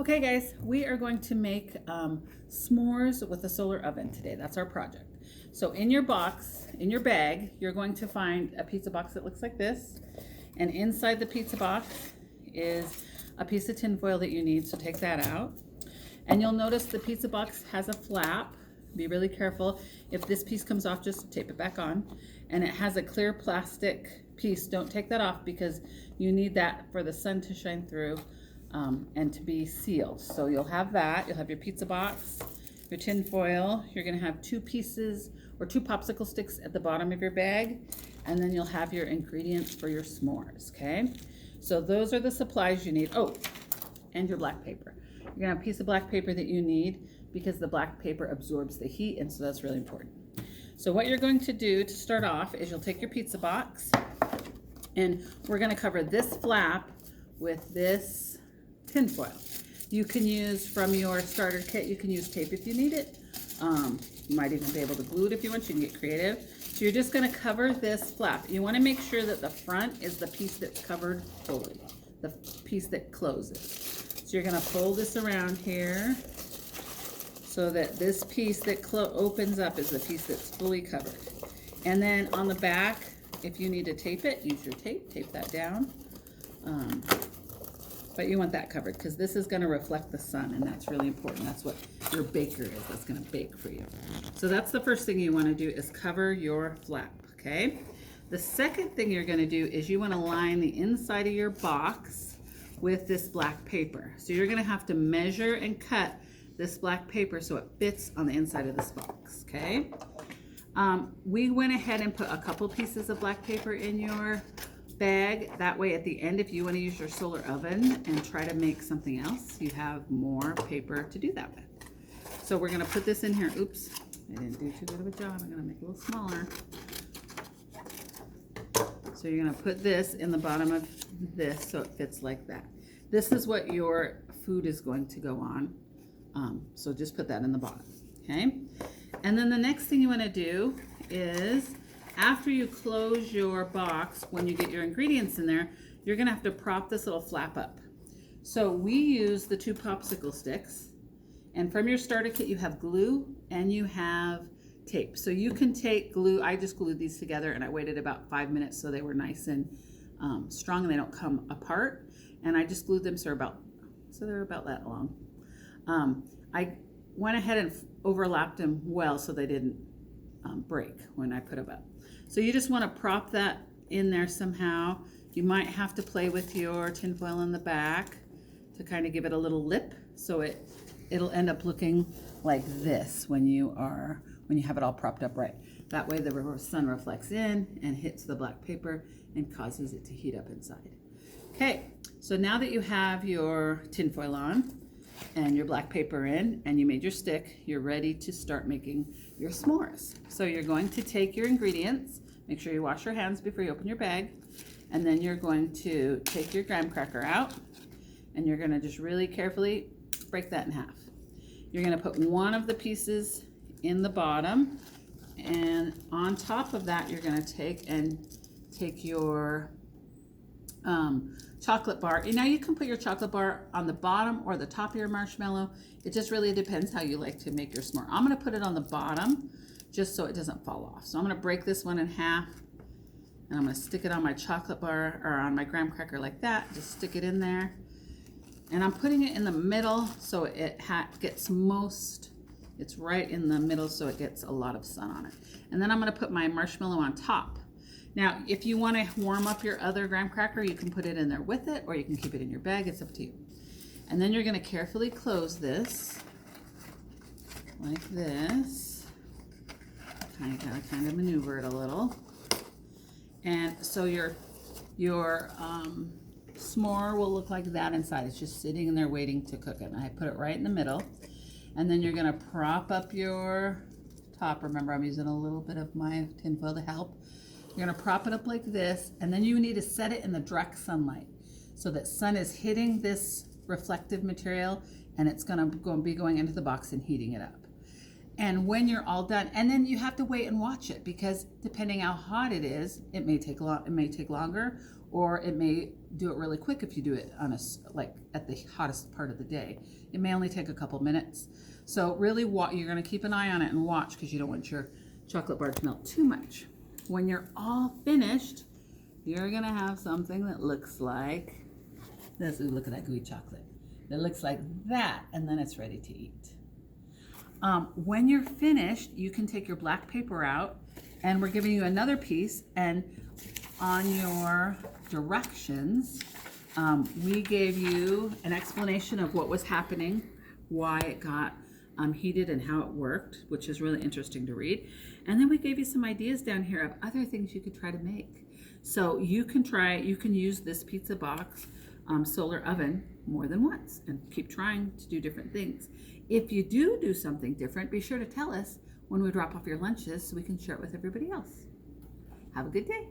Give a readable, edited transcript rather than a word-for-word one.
Okay guys, we are going to make s'mores with a solar oven today. That's our project. So in your box, in your bag, you're going to find a pizza box that looks like this. And inside the pizza box is a piece of tin foil that you need, so take that out. And you'll notice the pizza box has a flap. Be really careful. If this piece comes off, just tape it back on. And it has a clear plastic piece. Don't take that off because you need that for the sun to shine through and to be sealed. So you'll have that. You'll have your pizza box, your tin foil. You're gonna have 2 pieces or 2 popsicle sticks at the bottom of your bag. And then you'll have your ingredients for your s'mores, okay? So those are the supplies you need. Oh, and your black paper. You're gonna have a piece of black paper that you need because the black paper absorbs the heat, and so that's really important. So what you're going to do to start off is you'll take your pizza box and we're gonna cover this flap with this tin foil. You can use from your starter kit, you can use tape if you need it. You might even be able to glue it if you want, you can get creative. So you're just gonna cover this flap. You wanna make sure that the front is the piece that's covered fully, the piece that closes. So you're gonna fold this around here so that this piece that opens up is the piece that's fully covered. And then on the back, if you need to tape it, use your tape that down. But you want that covered because this is gonna reflect the sun, and that's really important. That's what your baker is, that's gonna bake for you. So that's the first thing you wanna do is cover your flap, okay? The second thing you're gonna do is you wanna line the inside of your box with this black paper. So you're gonna have to measure and cut this black paper so it fits on the inside of this box, okay? We went ahead and put a couple pieces of black paper in your bag. That way at the end, if you want to use your solar oven and try to make something else, you have more paper to do that with. So we're gonna put this in here. Oops, I didn't do too good of a job. I'm gonna make it a little smaller. So you're gonna put this in the bottom of this so it fits like that. This is what your food is going to go on. So just put that in the bottom, okay? And then the next thing you wanna do is after you close your box, when you get your ingredients in there, you're gonna have to prop this little flap up. So we use the 2 popsicle sticks, and from your starter kit you have glue and you have tape. So you can take glue, I just glued these together and I waited about 5 minutes so they were nice and strong and they don't come apart. And I just glued them so they're about that long. I went ahead and overlapped them well so they didn't break when I put them up. So you just want to prop that in there somehow. You might have to play with your tin foil in the back to kind of give it a little lip so it'll end up looking like this when you have it all propped up right. That way the sun reflects in and hits the black paper and causes it to heat up inside. Okay, so now that you have your tin foil on and your black paper in and you made your stick, you're ready to start making your s'mores. So you're going to take your ingredients, make sure you wash your hands before you open your bag, and then you're going to take your graham cracker out and you're gonna just really carefully break that in half. You're gonna put one of the pieces in the bottom, and on top of that you're gonna take your chocolate bar. Now you can put your chocolate bar on the bottom or the top of your marshmallow. It just really depends how you like to make your s'more. I'm gonna put it on the bottom just so it doesn't fall off. So I'm gonna break this one in half and I'm gonna stick it on my chocolate bar or on my graham cracker like that. Just stick it in there. And I'm putting it in the middle so it it's right in the middle so it gets a lot of sun on it. And then I'm gonna put my marshmallow on top. Now, if you want to warm up your other graham cracker, you can put it in there with it, or you can keep it in your bag. It's up to you. And then you're going to carefully close this like this. Kind of maneuver it a little. And so your s'more will look like that inside. It's just sitting in there waiting to cook it. And I put it right in the middle. And then you're going to prop up your top. Remember, I'm using a little bit of my tin foil to help. You're gonna prop it up like this, and then you need to set it in the direct sunlight so that sun is hitting this reflective material and it's gonna be going into the box and heating it up. And when you're all done, and then you have to wait and watch it because depending how hot it is, it may take longer or it may do it really quick if you do it on like at the hottest part of the day. It may only take a couple minutes. So really you're gonna keep an eye on it and watch, because you don't want your chocolate bar to melt too much. When you're all finished, you're gonna have something that looks like this. Ooh, look at that gooey chocolate. That looks like that, and then it's ready to eat. When you're finished, you can take your black paper out, and we're giving you another piece, and on your directions, we gave you an explanation of what was happening, why it got heated and how it worked, which is really interesting to read. And then we gave you some ideas down here of other things you could try to make. So you can use this pizza box solar oven more than once and keep trying to do different things. If you do something different, be sure to tell us when we drop off your lunches so we can share it with everybody else. Have a good day.